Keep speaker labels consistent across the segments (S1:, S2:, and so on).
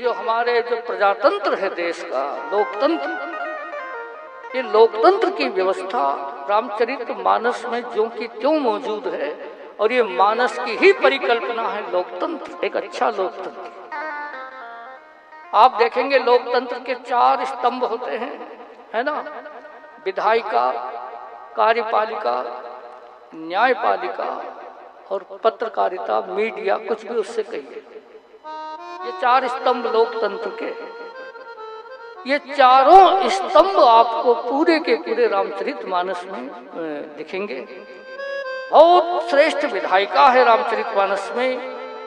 S1: जो हमारे जो प्रजातंत्र है देश का, लोकतंत्र, ये लोकतंत्र की व्यवस्था रामचरितमानस में ज्यों की त्यों मौजूद है। और ये मानस की ही परिकल्पना है लोकतंत्र, एक अच्छा लोकतंत्र। आप देखेंगे लोकतंत्र के 4 स्तंभ होते हैं, है ना? विधायिका, कार्यपालिका, न्यायपालिका और पत्रकारिता, मीडिया, कुछ भी उससे कहिए। ये 4 स्तंभ लोकतंत्र के। ये चारों स्तंभ आपको पूरे के पूरे रामचरितमानस में दिखेंगे। बहुत श्रेष्ठ विधायिका है रामचरितमानस में,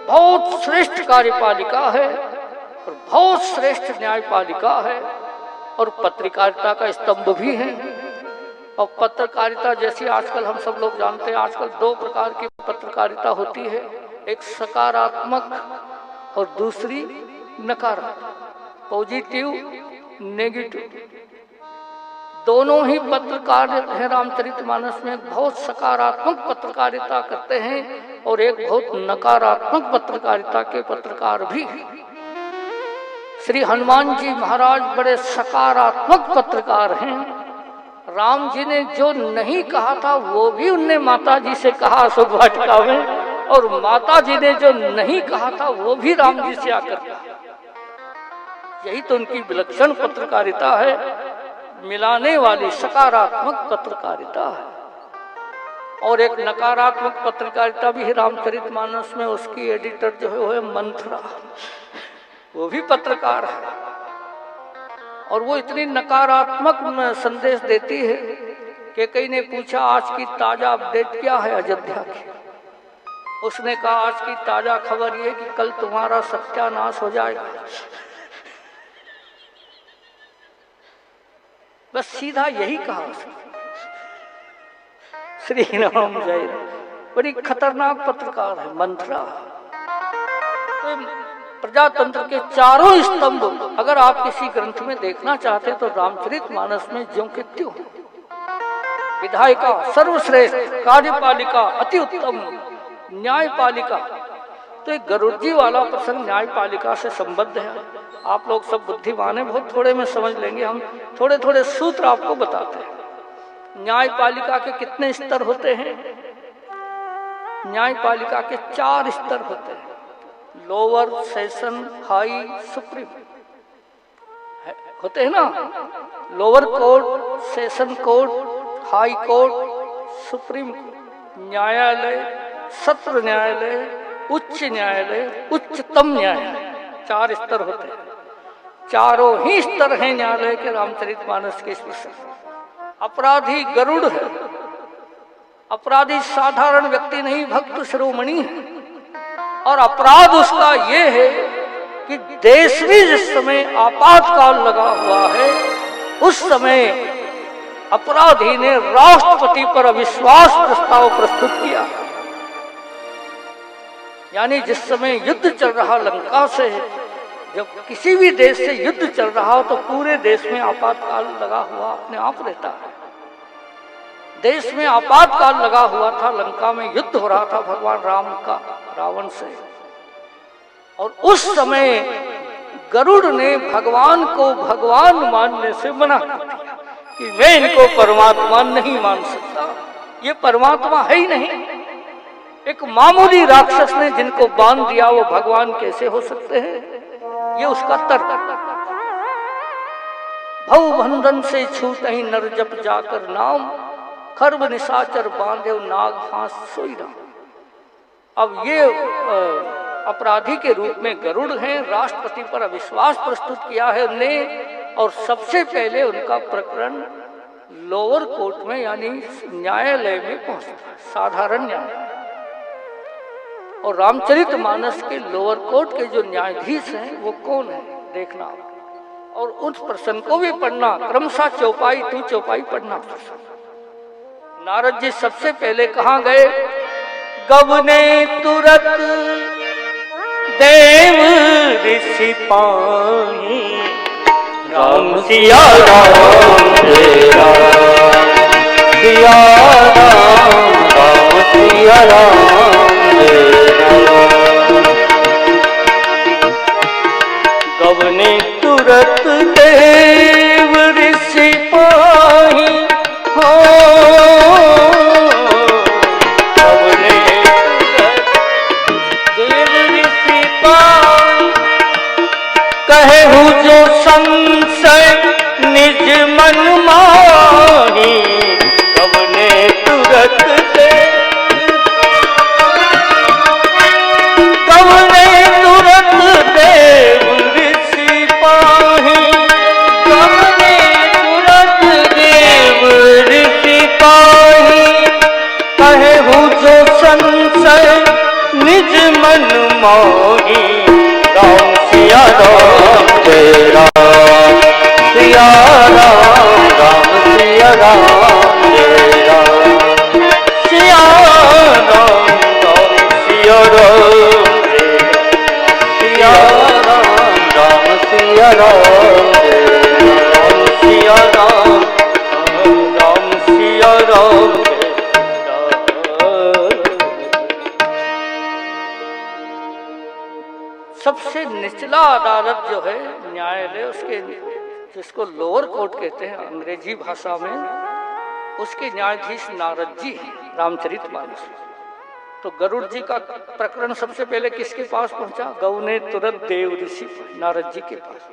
S1: बहुत श्रेष्ठ कार्यपालिका है और बहुत श्रेष्ठ न्यायपालिका है और पत्रकारिता का स्तंभ भी है। और पत्रकारिता जैसी आजकल हम सब लोग जानते हैं, आजकल 2 प्रकार की पत्रकारिता होती है, एक सकारात्मक और दूसरी नकारात्मक, पॉजिटिव नेगेटिव। दोनों ही पत्रकार हैं रामचरितमानस में। बहुत सकारात्मक पत्रकारिता करते हैं और एक बहुत नकारात्मक पत्रकारिता के पत्रकार भी। श्री हनुमान जी महाराज बड़े सकारात्मक पत्रकार हैं। राम जी ने जो नहीं कहा था वो भी उनने माता जी से कहा अशोक वाटिका में, और माता जी ने जो नहीं कहा था वो भी राम जी से आकर कहा। यही तो उनकी विलक्षण पत्रकारिता है, मिलाने वाली सकारात्मक पत्रकारिता है। और एक नकारात्मक पत्रकारिता भी है रामचरितमानस में। उसकी एडिटर जो है वो है मंथरा, वो भी पत्रकार है और वो इतनी नकारात्मक संदेश देती है कि कई ने पूछा आज की ताजा अपडेट क्या है अयोध्या की। उसने कहा आज की ताजा खबर ये कि कल तुम्हारा सत्यानाश हो जाएगा। बस सीधा यही कहा उसने। श्री राम जय राम। बड़ी खतरनाक पत्रकार है मंथरा। तो प्रजातंत्र के चारों स्तंभ अगर आप किसी ग्रंथ में देखना चाहते तो रामचरितमानस में ज्यों के त्यों। विधायिका सर्वश्रेष्ठ, कार्यपालिका अति उत्तम, न्यायपालिका। तो एक गरुड़ जी वाला प्रसंग न्यायपालिका से संबद्ध है। आप लोग सब बुद्धिमान हैं, बहुत थोड़े में समझ लेंगे। हम थोड़े थोड़े सूत्र आपको बताते हैं। न्यायपालिका के कितने स्तर होते हैं? न्यायपालिका के 4 स्तर होते हैं, लोअर, सेशन, हाई, सुप्रीम होते हैं ना। Lower court, session court, high court, supreme न्यायालय, सत्र न्यायालय, उच्च न्यायालय, उच्चतम न्यायालय। 4 स्तर होते हैं। चारों ही स्तर हैं न्यायालय के रामचरितमानस के। अपराधी गरुड़ है। अपराधी साधारण व्यक्ति नहीं, भक्त शिरोमणि है। और अपराध उसका ये है कि देश में जिस समय आपातकाल लगा हुआ है उस समय अपराधी ने राष्ट्रपति पर अविश्वास प्रस्ताव प्रस्तुत किया। यानी जिस समय युद्ध चल रहा लंका से, जब किसी भी देश से युद्ध चल रहा हो तो पूरे देश में आपातकाल लगा हुआ अपने आप रहता है। देश में आपातकाल लगा हुआ था, लंका में युद्ध हो रहा था भगवान राम का रावण से। और उस समय गरुड़ ने भगवान को भगवान मानने से मना कर दिया कि मैं इनको परमात्मा नहीं मान सकता, ये परमात्मा है ही नहीं। एक मामूली राक्षस ने जिनको बांध दिया वो भगवान कैसे हो सकते हैं? ये उसका तर्क। भव बंधन से छूट ही नर जप जाकर नाम, खर्ब निशाचर बांधे नाग फांस सोई राम। अब ये अपराधी के रूप में गरुड़ हैं। राष्ट्रपति पर अविश्वास प्रस्तुत किया है उनने, और सबसे पहले उनका प्रकरण लोअर कोर्ट में यानी न्यायालय में पहुंचता है, साधारण न्यायालय। और रामचरितमानस के लोअर कोर्ट के जो न्यायाधीश हैं वो कौन है देखना, और उस प्रसंग को भी पढ़ना क्रमशः, चौपाई टू चौपाई पढ़ना। नारद जी सबसे पहले कहाँ गए? गवने तुरत देव ऋषि पानी, राम सिया राम सिया राम, राम सिया राम। कवने तुरत देव ऋषि पाही हो, कवने तुरत देव ऋषि पाही, कहूँ जो संशय निज मन माही, कवने तुरत कवने तुरत देव ऋषि पाही, कवने तुरत देव ऋषि पाही, कहूँ जो संशय निज मन मोही, राम सिया राम जय राम सिया राम, राम सिया राम जय राम सिया राम, राम सिया राम सिया राम, राम सिया राम राम सिया राम, राम सिया राम। सबसे निचला अदालत जो है न्यायालय, उसके जिसको लोअर कोर्ट कहते हैं अंग्रेजी भाषा में, उसके न्यायाधीश नारद जी हैं रामचरितमानस। तो गरुड़ जी का प्रकरण सबसे पहले किसके पास पहुंचा? गौ ने तुरंत देव ऋषि नारद जी के पास।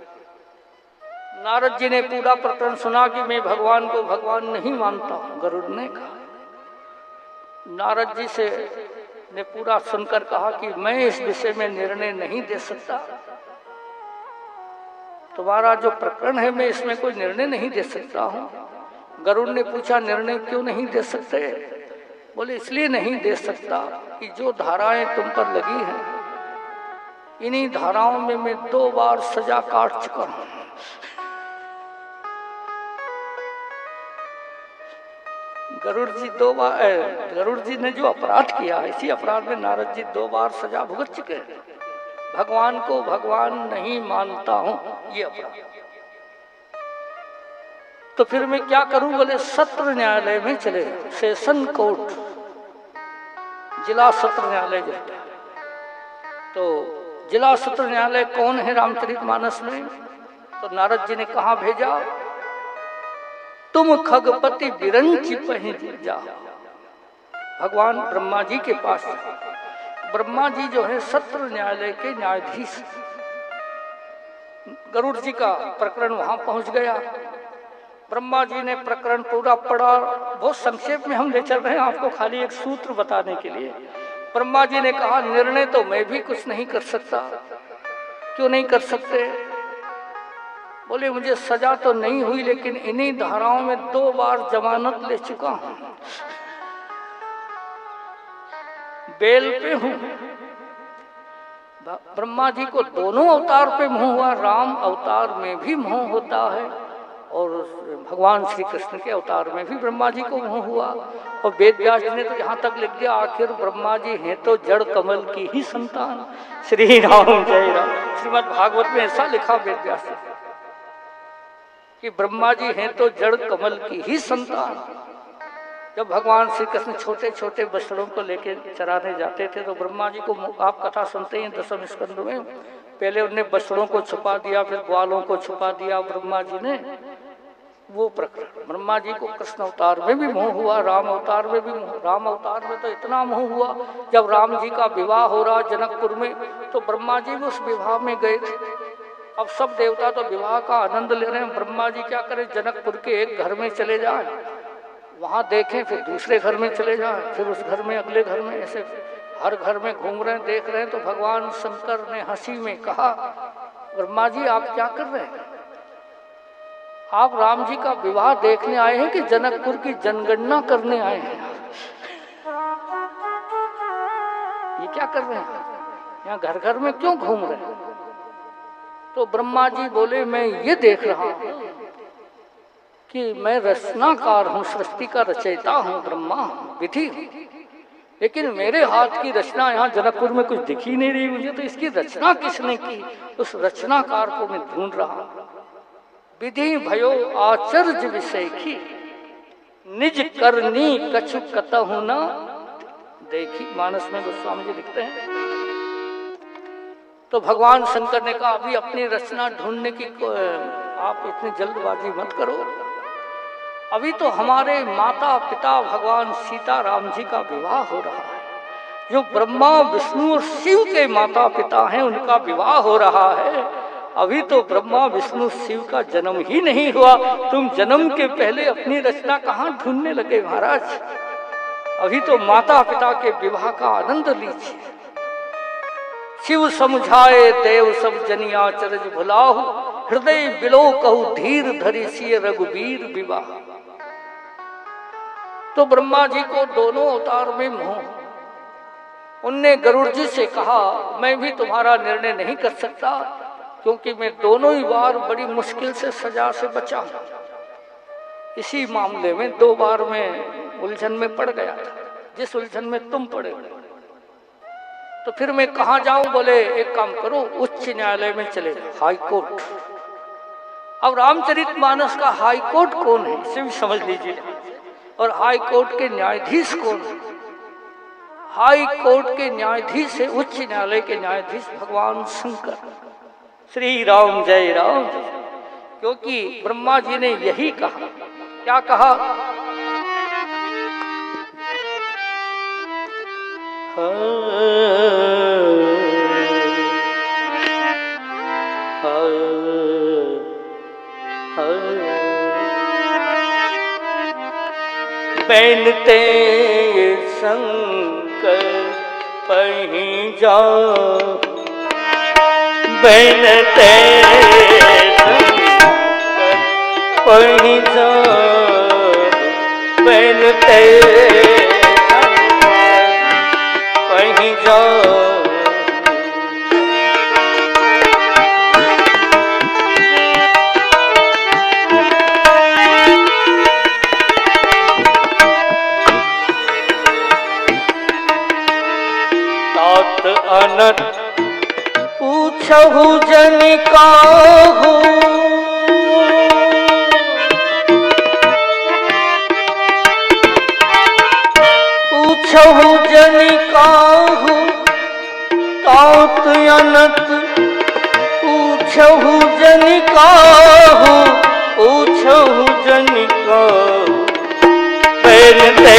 S1: नारद जी ने पूरा प्रकरण सुना कि मैं भगवान को भगवान नहीं मानता हूं, गरुड़ ने कहा। नारद जी से ने पूरा सुनकर कहा कि मैं इस विषय में निर्णय नहीं दे सकता, तुम्हारा जो प्रकरण है मैं इसमें कोई निर्णय नहीं दे सकता हूं। गरुड़ ने पूछा निर्णय क्यों नहीं दे सकते? बोले इसलिए नहीं दे सकता कि जो धाराएं तुम पर लगी हैं, इन्हीं धाराओं में मैं 2 बार सजा काट चुका हूं। गरुड़ जी ने जो अपराध किया, इसी अपराध में नारद जी 2 बार सजा भुगत चुके हैं। भगवान को भगवान नहीं मानता हूं, ये अपराध। तो फिर मैं क्या करूं? बोले सत्र न्यायालय में चले, सेशन कोर्ट, जिला सत्र न्यायालय जो है। तो जिला सत्र न्यायालय कौन है रामचरितमानस में? तो नारद जी ने कहा भेजा, तुम खगपति बिरंची पही जा, भगवान ब्रह्मा जी के पास। ब्रह्मा जी जो है सत्र न्यायालय के न्यायाधीश। गरुड़ जी का प्रकरण वहां पहुंच गया। ब्रह्मा जी ने प्रकरण पूरा पढ़ा। बहुत संक्षेप में हम ले चल रहे हैं आपको, खाली एक सूत्र बताने के लिए। ब्रह्मा जी ने कहा निर्णय तो मैं भी कुछ नहीं कर सकता। क्यों नहीं कर सकते? बोले मुझे सजा तो नहीं हुई, लेकिन इन्हीं धाराओं में 2 बार जमानत ले चुका हूं, बेल पे हूं। ब्रह्मा जी को दोनों अवतार पे मोह हुआ, राम अवतार में भी मोह होता है और भगवान श्री कृष्ण के अवतार में भी ब्रह्मा जी को मोह हुआ। और वेद व्यास जी ने तो यहाँ तक लिख दिया, आखिर ब्रह्मा जी हैं तो जड़ कमल की ही संतान। श्री राम जय राम। श्रीमद् भागवत में ऐसा लिखा वेद व्यास जी कि ब्रह्मा जी हैं तो जड़ कमल की ही संतान। जब भगवान श्री कृष्ण छोटे छोटे बछड़ों को लेकर चराने जाते थे तो ब्रह्मा जी को, आप कथा सुनते हैं 10वें स्कंद में, पहले उन्होंने बछड़ों को छुपा दिया, फिर ग्वालों को छुपा दिया ब्रह्मा जी ने। वो प्रकरण ब्रह्मा जी को कृष्ण अवतार में भी मोह हुआ, राम अवतार में भी मोह। राम अवतार में तो इतना मोह हुआ, जब राम जी का विवाह हो रहा जनकपुर में, तो ब्रह्मा जी भी उस विवाह में गए थे। अब सब देवता तो विवाह का आनंद ले रहे हैं, ब्रह्मा जी क्या करें, जनकपुर के एक घर में चले जाएं, वहां देखें, फिर दूसरे घर में चले जाएं, फिर उस घर में, अगले घर में, ऐसे हर घर में घूम रहे हैं, देख रहे हैं। तो भगवान शंकर ने हंसी में कहा, ब्रह्मा जी आप क्या कर रहे हैं? आप राम जी का विवाह देखने आए हैं कि जनकपुर की जनगणना करने आए हैं? ये क्या कर रहे हैं? यहाँ घर घर में क्यों घूम रहे हैं? तो ब्रह्मा जी बोले मैं ये देख रहा हूं कि मैं रचनाकार हूं, सृष्टि का रचयिता हूं, ब्रह्मा हूं, विधि हूं, लेकिन मेरे हाथ की रचना यहाँ जनकपुर में कुछ दिख ही नहीं रही मुझे। तो इसकी रचना किसने की? उस रचनाकार को मैं ढूंढ रहा हूं। विधि भयो आचर्य विषय की, निज करनी कछु कतहु न देखी। मानस में गोस्वामी जी लिखते हैं तो भगवान शंकर ने कहा अभी अपनी रचना ढूंढने की आप इतनी जल्दबाजी मत करो, अभी तो हमारे माता पिता भगवान सीता राम जी का विवाह हो रहा है। जो ब्रह्मा विष्णु और शिव के माता पिता हैं उनका विवाह हो रहा है। अभी तो ब्रह्मा विष्णु शिव का जन्म ही नहीं हुआ, तुम जन्म के पहले अपनी रचना कहाँ ढूंढने लगे महाराज? अभी तो माता पिता के विवाह का आनंद लीजिए। शिव समझाए देव सब जनिया चरज भुलाहु, हृदय बिलो कहु धीर धरि सिय रघुवीर विवाह। तो ब्रह्मा जी को दोनों अवतार में मोह। उनने गरुड़ जी से कहा मैं भी तुम्हारा निर्णय नहीं कर सकता, क्योंकि मैं दोनों ही बार बड़ी मुश्किल से सजा से बचा हूं। इसी मामले में 2 बार मैं उलझन में पड़ गया था, जिस उलझन में तुम पड़े, तो फिर मैं कहाँ जाऊं? बोले एक काम करो, उच्च न्यायालय में चले जाओ, हाई कोर्ट। अब रामचरितमानस का हाई कोर्ट कौन है इसे भी समझ लीजिए, और हाई कोर्ट के न्यायाधीश कौन है? हाई कोर्ट के न्यायाधीश है उच्च न्यायालय के न्यायाधीश भगवान शंकर। श्री राम जय राम। क्योंकि ब्रह्मा जी ने यही कहा, क्या कहा? बैनते शंकर पहीं जाओ, बैनते शंकर पहीं जाओ, बैनते शंकर पहीं जाओ। अनत पूछहु जन काहू, पूछहु जन काहू, तात अनत पूछहु जन काहू, पूछहु जन काहू, बैनते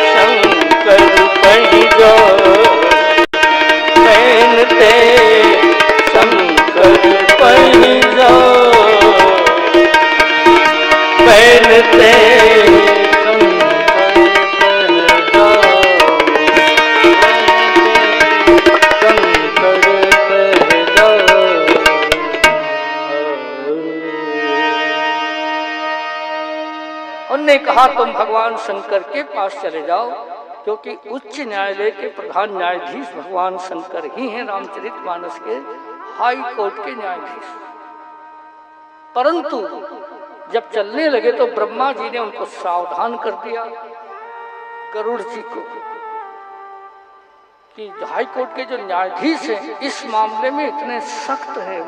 S1: शंकर पहीं जाओ, बैनते शंकर पहीं जाओ, बैनते शंकर पहीं जाओ, शंकर पहीं जाओ। उन्होंने कहा तुम भगवान शंकर के पास चले जाओ, क्योंकि उच्च न्यायालय के प्रधान न्यायाधीश भगवान शंकर ही हैं, रामचरितमानस के हाई कोर्ट के न्यायाधीश। परंतु जब चलने लगे तो ब्रह्मा जी ने उनको सावधान कर दिया, गरुड़ जी को, कि हाई कोर्ट के जो न्यायाधीश हैं इस मामले में इतने सख्त हैं,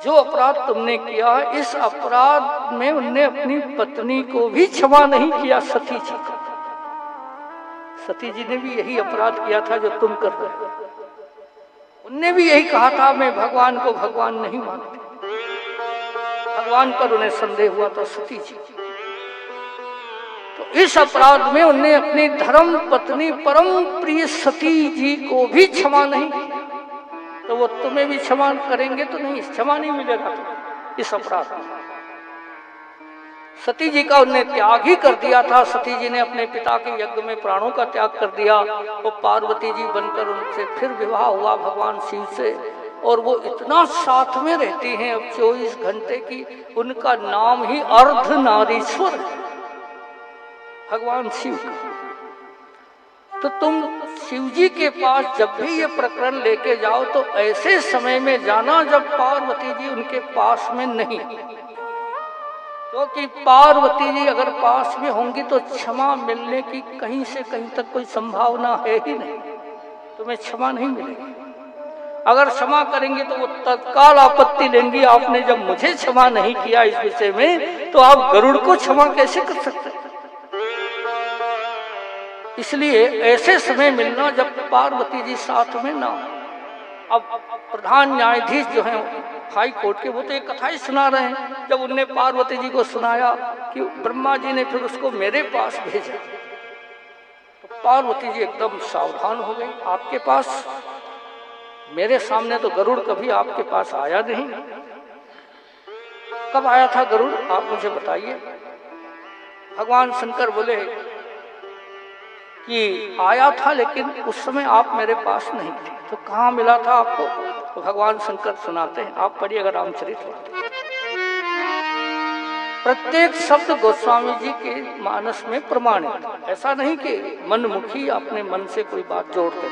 S1: जो अपराध तुमने किया इस अपराध में उनने अपनी पत्नी को भी क्षमा नहीं किया, सती जी को। सती जी ने भी यही अपराध किया था जो तुम कर रहे हो। उनने भी यही कहा था मैं भगवान को भगवान नहीं मानती, भगवान पर उन्हें संदेह हुआ था सती जी। तो इस अपराध में उनने अपनी धर्म पत्नी परम प्रिय सती जी को भी क्षमा नहीं किया, तो वो तुम्हें भी क्षमा करेंगे तो नहीं, क्षमा नहीं मिलेगा तुम्हें इस अपराध में। सती जी का उन्हें त्याग ही कर दिया था। सती जी ने अपने पिता के यज्ञ में प्राणों का त्याग कर दिया, वो पार्वती जी बनकर उनसे फिर विवाह हुआ भगवान शिव से, और वो इतना साथ में रहती हैं अब 24 घंटे की, उनका नाम ही अर्धनारीश्वर है भगवान शिव का। तो तुम शिव जी के पास जब भी ये प्रकरण लेके जाओ तो ऐसे समय में जाना जब पार्वती जी उनके पास में नहीं, क्योंकि पार्वती जी अगर पास में होंगी तो क्षमा मिलने की कहीं से कहीं तक कोई संभावना है ही नहीं, तुम्हें क्षमा नहीं मिलेगी। अगर क्षमा करेंगे तो वो तत्काल आपत्ति लेंगी, आपने जब मुझे क्षमा नहीं किया इस विषय में तो आप गरुड़ को क्षमा कैसे कर सकते हैं? इसलिए ऐसे समय मिलना जब पार्वती जी साथ में ना हो। अब प्रधान न्यायाधीश जो हैं हाई कोर्ट के, वो तो एक कथा ही सुना रहे हैं। जब उनने पार्वती जी को सुनाया कि ब्रह्मा जी ने फिर उसको मेरे पास भेजा, तो पार्वती जी एकदम सावधान हो गई। आपके पास? मेरे सामने तो गरुड़ कभी आपके पास आया नहीं। कब आया था गरुड़, आप मुझे बताइए। भगवान शंकर बोले कि आया था, लेकिन उस समय आप मेरे पास नहीं थे। तो कहाँ मिला था आपको? तो भगवान शंकर सुनाते हैं, आप पढ़िए अगर रामचरितमानस। प्रत्येक शब्द गोस्वामी जी के मानस में प्रमाणित। ऐसा नहीं कि मनमुखी अपने मन से कोई बात जोड़ कर।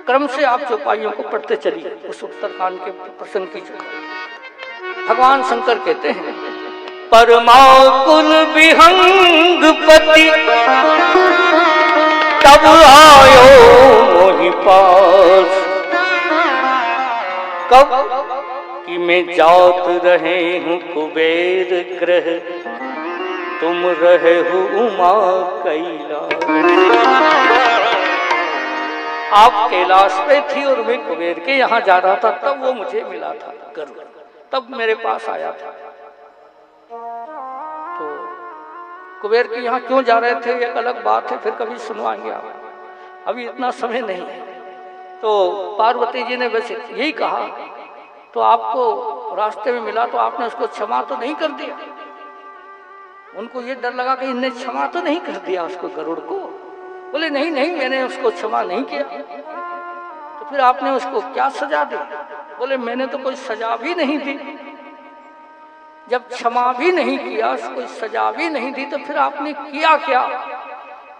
S1: क्रम से आप चौपाइयों को पढ़ते चलिए उस उत्तरकांड के प्रसंग की जगह। भगवान शंकर कहते हैं, परमाकुल विहंगपति तब आयो मोहि पास। कब कि मैं जात रहे हूँ कुबेर ग्रह, तुम रहे हो उमा कैलाश। आप कैलाश पे थी और मैं कुबेर के यहाँ जा रहा था, तब वो मुझे मिला था गरुड़, तब मेरे पास आया था। तो कुबेर के यहाँ क्यों जा रहे थे एक अलग बात है, फिर कभी सुनवाएंगे आप, अभी इतना समय नहीं है। तो पार्वती जी ने बस यही कहा, तो आपको रास्ते में मिला तो आपने उसको क्षमा तो नहीं कर दिया? उनको ये डर लगा कि इनने क्षमा तो नहीं कर दिया उसको, गरुड़ को। बोले नहीं नहीं, मैंने उसको क्षमा नहीं किया। तो फिर आपने उसको क्या सजा दी? बोले मैंने तो कोई सजा भी नहीं दी। जब क्षमा भी नहीं किया, कोई सजा भी नहीं दी, तो फिर आपने किया क्या?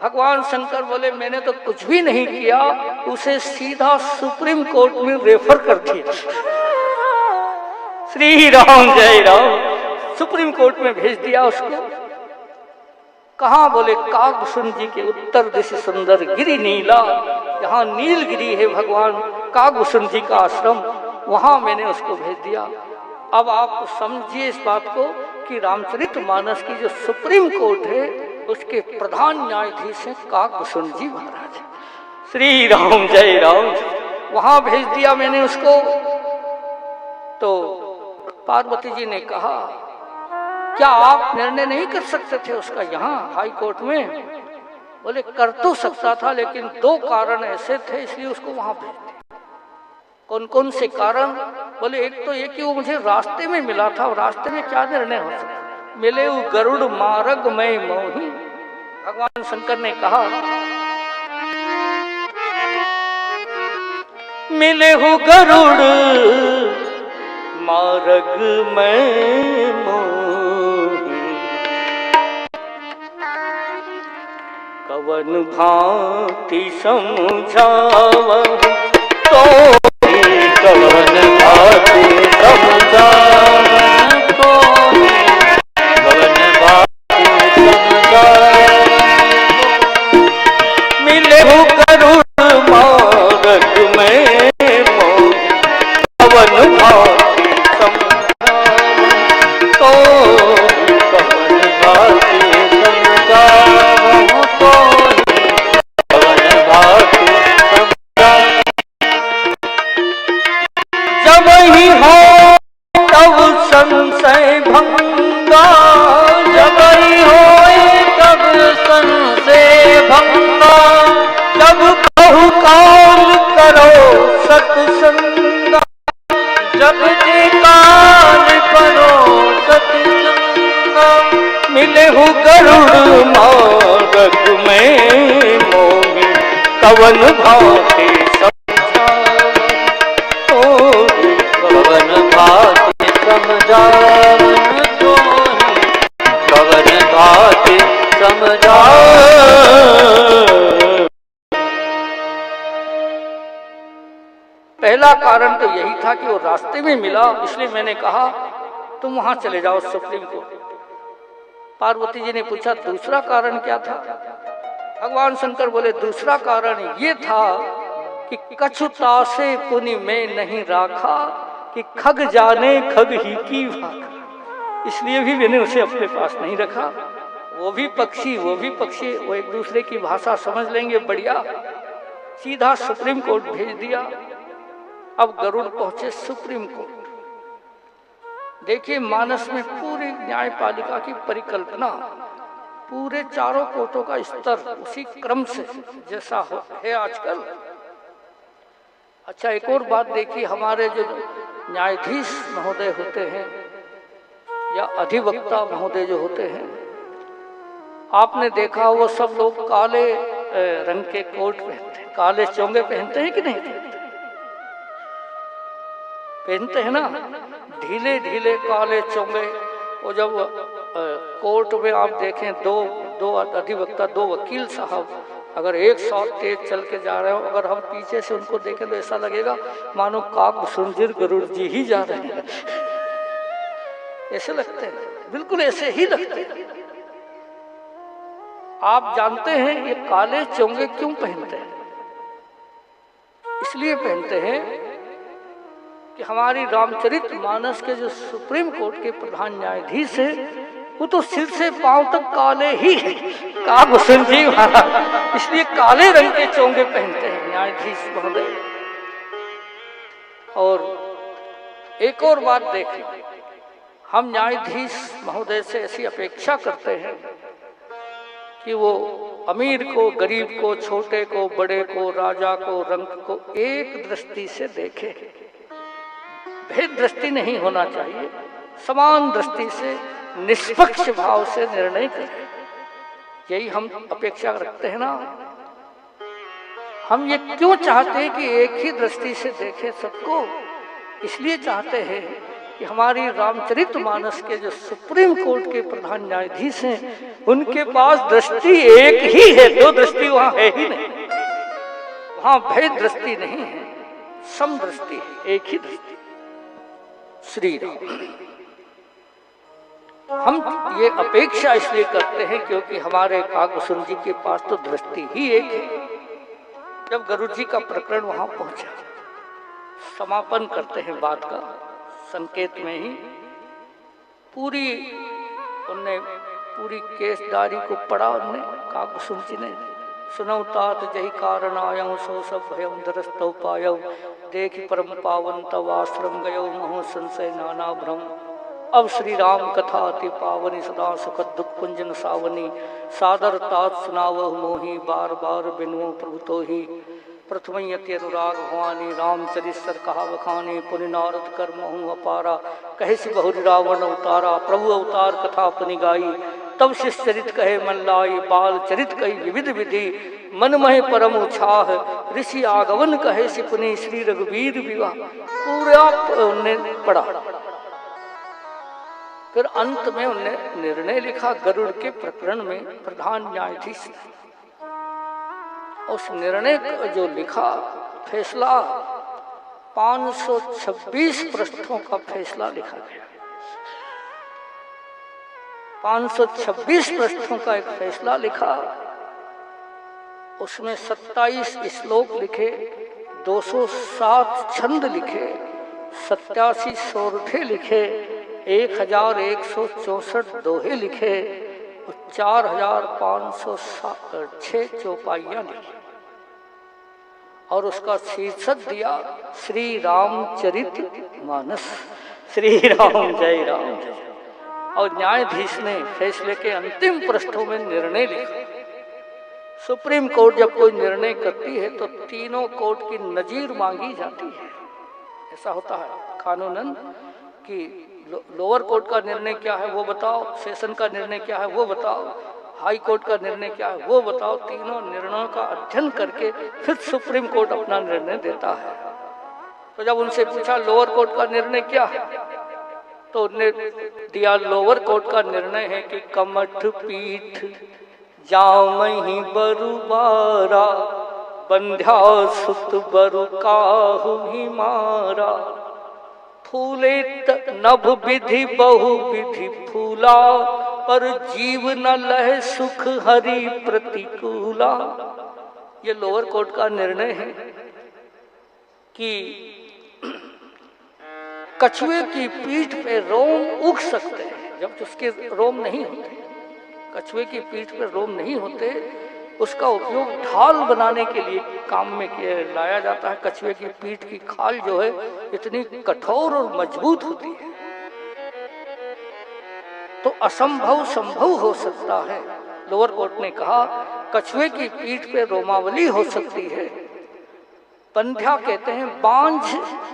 S1: भगवान शंकर बोले मैंने तो कुछ भी नहीं किया, उसे सीधा सुप्रीम कोर्ट में रेफर कर दिया। श्री राम जय राम। सुप्रीम कोर्ट में भेज दिया उसको। कहाँ? बोले कागभूषण जी के उत्तर दिशा सुंदर गिरि नीला, यहाँ नीलगिरी है भगवान कागभूषण जी का आश्रम, वहां मैंने उसको भेज दिया। अब आप समझिए इस बात को कि रामचरितमानस की जो सुप्रीम कोर्ट है उसके प्रधान न्यायाधीश हैं कागभूषण जी महाराज। श्री राम जय राम। वहां भेज दिया मैंने उसको। तो पार्वती जी ने कहा, क्या आप निर्णय नहीं कर सकते थे उसका यहाँ हाई कोर्ट में? बोले कर तो सकता था, लेकिन दो कारण ऐसे थे इसलिए उसको वहां भेज दिया। कौन कौन से कारण? बोले एक तो ये कि वो मुझे रास्ते में मिला था, और रास्ते में क्या निर्णय हो सकता? मिले वो गरुड़ मार्ग में मोही। भगवान शंकर ने कहा, मिले हो गरुड़ मार्ग में मोही, कवन भांति समझावहु तो कवन भांति समझावहु तो कवन भांति समझावहु। मिले हो गरुड़ मार्ग में मोही, कवन भांति तो कवन भांति समझावहु तो कवन भांति समझावहु। जब ही हो तब संशय भंगा, जब ही हो तब संशय भंगा, जब कहु काल करो सत्संगा, जब जे काल करो सत्संगा। मिले हो गरुड़ मार्ग में मोही, कवन भांति समझावहु तो कवन भांति समझावहु तो कवन भांति समझावहु। पहला कारण तो यही था कि वो रास्ते में मिला, इसलिए मैंने कहा तुम वहां चले जाओ सुप्रीम कोर्ट। पार्वती जी ने पूछा दूसरा कारण क्या था? भगवान शंकर बोले दूसरा कारण ये था कि कछुता से पुनि में नहीं राखा, कि खग जाने खग ही की भाखा। इसलिए भी मैंने उसे अपने पास नहीं रखा। वो भी पक्षी वो एक दूसरे की भाषा समझ लेंगे, बढ़िया। सीधा सुप्रीम कोर्ट भेज दिया। अब गरुड़ पहुंचे सुप्रीम कोर्ट। देखिए मानस में पूरी न्यायपालिका की परिकल्पना, पूरे चारों कोर्टों का स्तर उसी क्रम से जैसा है आजकल। अच्छा, एक और बात देखिए, हमारे जो न्यायाधीश महोदय होते हैं या अधिवक्ता महोदय जो होते हैं, आपने देखा वो सब लोग काले रंग के कोट पहनते हैं, काले चोंगे पहनते हैं कि नहीं पहनते हैं ना, ढीले ढीले काले चोंगे। वो जब कोर्ट में आप देखें दो अधिवक्ता, दो वकील साहब अगर 100 तेज चल के जा रहे हो, अगर हम पीछे से उनको देखें तो ऐसा लगेगा मानो काक सुंदर गरुड़ जी ही जा रहे हैं। ऐसे लगते हैं, बिल्कुल ऐसे ही लगते हैं। आप जानते हैं ये काले चोंगे क्यों पहनते हैं? इसलिए पहनते हैं कि हमारी रामचरितमानस के जो सुप्रीम कोर्ट के प्रधान न्यायाधीश हैं वो तो सिर से पांव तक काले ही हैं, काकभूषण जी महाराज, इसलिए काले रंग के चोंगे पहनते हैं न्यायाधीश महोदय। और एक और बात देखें, हम न्यायाधीश महोदय से ऐसी अपेक्षा करते हैं कि वो अमीर को, गरीब को, छोटे को, बड़े को, राजा को, रंग को एक दृष्टि से देखे। भेद दृष्टि नहीं होना चाहिए, समान दृष्टि से निष्पक्ष भाव से निर्णय करें। यही हम अपेक्षा रखते हैं ना। हम ये क्यों चाहते हैं कि एक ही दृष्टि से देखें सबको? इसलिए चाहते हैं कि हमारी रामचरितमानस के जो सुप्रीम कोर्ट के प्रधान न्यायाधीश हैं उनके पास दृष्टि एक ही है, दो दृष्टि वहां है ही नहीं। वहां भेद दृष्टि नहीं है, सम दृष्टि है, एक ही दृष्टि। श्री राम, हम ये अपेक्षा इसलिए करते हैं क्योंकि हमारे काकभूषण जी के पास तो दृष्टि ही एक है। जब गरुड़ जी का प्रकरण वहां पहुंचा, समापन करते हैं बात का, संकेत में ही उनने पूरी केसदारी को पढ़ा। उनने काकभूषण जी ने सुनौ तात जही कारण आयौ, सो सब भयम दरस्तौ पायौ, देख परम पावन तव आश्रम गयो, महो संशय नाना भ्रम। अब श्री राम कथा अति पावनी, सदा सुखद दुख कुंजन सावनी, सादर तात सुनावह मोही, बार बार बिनुओ प्रभु तो ही। प्रथमयति अनुराग भवानी, रामचरित सर कहा बखानी, पुनि नारद कर महु अपारा, कहे सि बहुरी रावण अवतारा, प्रभु अवतार कथा अपनी गाई, तब शिष्य चरित कहे मन लाई, बाल चरित कही विविध विधि, मन महे परम उछाह, ऋषि आगमन कहे सि पुनि, श्री रघुवीर विवाह। पूरा उन्होंने पढ़ा। फिर अंत में उन्होंने निर्णय लिखा गरुड़ के प्रकरण में प्रधान न्यायाधीश ने। उस निर्णय को जो लिखा, फैसला 526 पृष्ठों का फैसला लिखा गया। 526 पृष्ठों का एक फैसला लिखा। उसमें 27 श्लोक लिखे, 207 छंद लिखे, 87 सोरठे लिखे, 1164 दोहे लिखे और 4506 चौपाइयां लिखी। और उसका शीर्षक दिया श्री रामचरितमानस, श्री राम जय राम जय। और न्यायाधीश ने फैसले के अंतिम पृष्ठों में निर्णय लिखा। सुप्रीम कोर्ट जब कोई निर्णय करती है तो तीनों कोर्ट की नजीर मांगी जाती है। ऐसा होता है कानूनन कि लोअर कोर्ट का निर्णय क्या है वो बताओ, सेशन का निर्णय क्या है वो बताओ, हाई कोर्ट का निर्णय क्या है वो बताओ। तीनों निर्णयों का अध्ययन करके फिर सुप्रीम कोर्ट अपना निर्णय देता है। तो जब उनसे पूछा लोअर कोर्ट का निर्णय क्या है, तो उन्होंने दिया लोअर कोर्ट का निर्णय है कि कमठ पीठ जामहि बरु बारा, बंध्या सुत बरु काहु ही मारा, फूले नभ विधि बहु विधि फूला, पर जीव न लह सुख हरि प्रतिकूला। ये लोअर कोर्ट का निर्णय है कि कछुए की पीठ पे रोम उग सकते हैं जब उसके रोम नहीं होते। कछुए की पीठ पर रोम नहीं होते, उसका उपयोग ढाल बनाने के लिए काम में लाया जाता है। कछुए की पीठ की खाल जो है इतनी कठोर और मजबूत होती है, तो असंभव संभव हो सकता है। लोअर कोर्ट ने कहा कछुए की पीठ पे रोमावली हो सकती है। बंध्या कहते हैं बांझ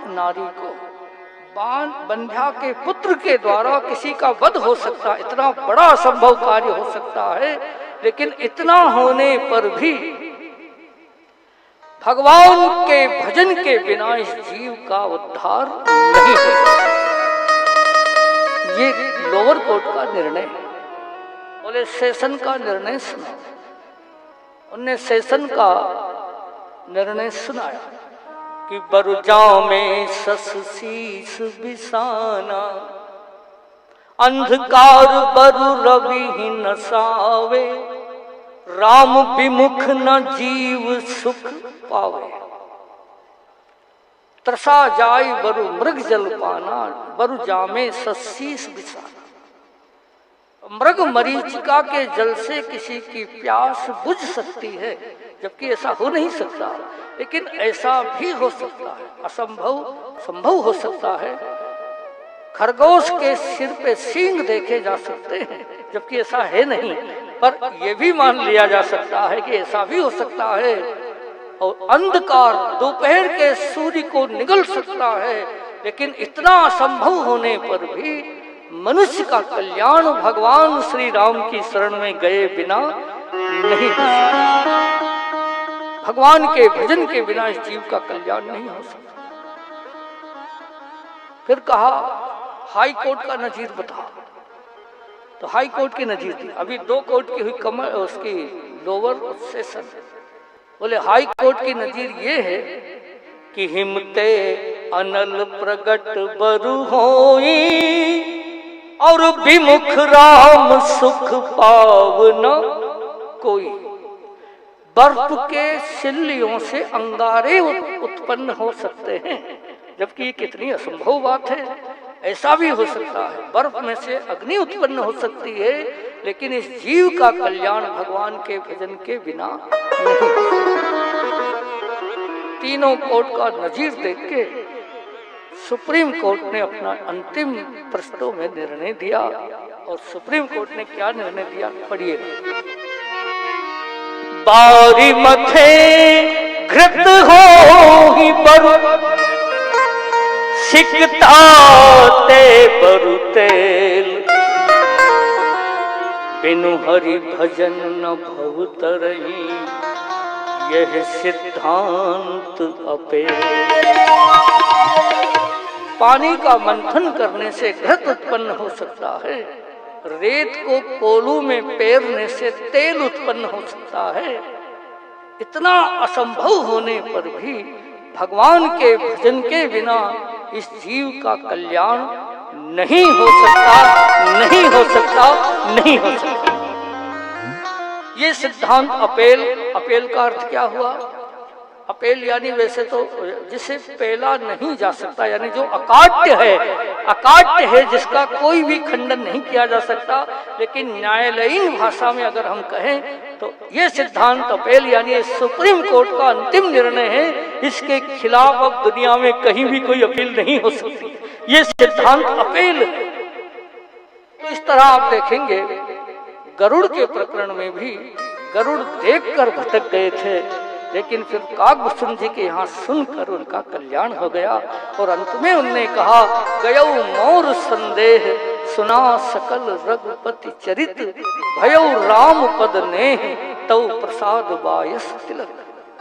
S1: नारी को, बंध्या के पुत्र के द्वारा किसी का वध हो सकता है, इतना बड़ा असंभव कार्य हो सकता है। लेकिन इतना होने पर भी भगवान के भजन के बिना इस जीव का उद्धार नहीं हो सकता। ये लोअर कोर्ट का निर्णय है। बोले सेशन का निर्णय सुना। उनने सेशन का निर्णय सुनाया कि बरुजाओं में सस शीस बिसाना, अंधकार बरु रवि ही नसावे, राम विमुख न जीव सुख पावे। त्रसा जाय बरु मृग जल पाना, बरु जामे सस शीस बिसाना। मृग मरीचिका के जल से किसी की प्यास बुझ सकती है, जबकि ऐसा हो नहीं सकता, लेकिन ऐसा भी हो सकता है। असंभव संभव हो सकता है। खरगोश के सिर पे सींग देखे जा सकते हैं, जबकि ऐसा है नहीं, पर यह भी मान लिया जा सकता है कि ऐसा भी हो सकता है। और अंधकार दोपहर के सूर्य को निगल सकता है, लेकिन इतना असंभव होने पर भी मनुष्य का कल्याण भगवान श्री राम की शरण में गए बिना नहीं हो सकता। भगवान के भजन के बिना इस जीव का कल्याण नहीं हो सकता। फिर कहा हाई कोर्ट का नजीर बता। तो हाई कोर्ट की नजीर थी, अभी 2 कोर्ट की हुई कमर उसकी लोअर और सेशन। बोले हाई कोर्ट की नजीर ये है कि हिमते अनल प्रगट बरु होई, और विमुख राम सुख पावना कोई। बर्फ के सिल्लियों से अंगारे उत्पन्न हो सकते हैं, जबकि ये कितनी असंभव बात है। ऐसा भी हो सकता है, बर्फ में से अग्नि उत्पन्न हो सकती है, लेकिन इस जीव का कल्याण भगवान के भजन के बिना नहीं। तीनों कोर्ट का नजीर देख के सुप्रीम कोर्ट ने अपना अंतिम प्रश्नों में निर्णय दिया। और सुप्रीम कोर्ट ने क्या निर्णय दिया, पढ़िए। बारी मथे घृत हो ही बरु, सिकता ते बरु तेल, बिनु हरि भजन न भव तरही, यह सिद्धांत अपेल। पानी का मंथन करने से घृत उत्पन्न हो सकता है, रेत को कोलू में पेरने से तेल उत्पन्न हो सकता है। इतना असंभव होने पर भी भगवान के भजन के बिना इस जीव का कल्याण नहीं हो सकता, नहीं हो सकता, नहीं हो सकता। ये सिद्धांत अपेल। अपेल का अर्थ क्या हुआ? अपेल यानी वैसे तो जिसे पेला नहीं जा सकता, यानी जो अकाट्य है, जिसका कोई भी खंडन नहीं किया जा सकता। लेकिन न्यायालयीन भाषा में अगर हम कहें तो ये सिद्धांत अपेल यानी सुप्रीम कोर्ट का अंतिम निर्णय है। इसके खिलाफ अब दुनिया में कहीं भी कोई अपील नहीं हो सकती। ये सिद्धांत अपेल है। तो इस तरह आप देखेंगे गरुड़ के प्रकरण में भी गरुड़ देखकर भटक गए थे, लेकिन फिर कागभूषण जी के यहाँ सुनकर उनका कल्याण हो गया। और अंत में उनने कहा, गयौ मोर संदेह सुना सकल रघुपति चरित, भयौ राम पद नेह तौ प्रसाद बायस तिलक।